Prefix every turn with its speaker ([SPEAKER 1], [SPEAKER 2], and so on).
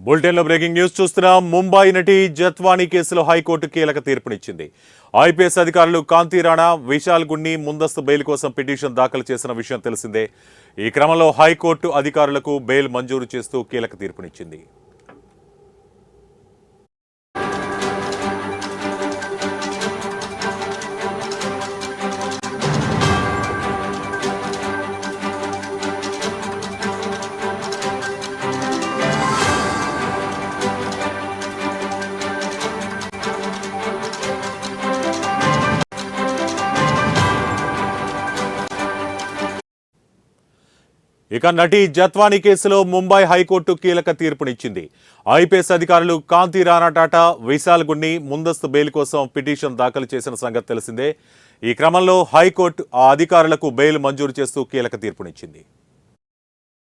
[SPEAKER 1] బులెటిన్లో breaking news చూస్తున్నాం. ముంబై నటి జత్వానీ కేసులో హైకోర్టు కీలక తీర్పునిచ్చింది. ఐపీఎస్ అధికారులు కాంతి రాణా, విశాల్ గున్ని ముందస్తు బెయిల్ కోసం పిటిషన్ దాఖలు చేసిన విషయం తెలిసిందే. ఈ క్రమంలో హైకోర్టు అధికారులకు బెయిల్ మంజూరు చేస్తూ కీలక తీర్పునిచ్చింది. ఇక నటి జత్వానీ కేసులో ముంబై హైకోర్టు కీలక తీర్పునిచ్చింది. ఐపీఎస్ అధికారులు కాంతి రాణా టాటా, విశాల్ గున్ని ముందస్తు బెయిల్ కోసం పిటిషన్ దాఖలు చేసిన సంగతి తెలిసిందే. ఈ క్రమంలో హైకోర్టు ఆ అధికారులకు బెయిల్ మంజూరు చేస్తూ కీలక తీర్పునిచ్చింది.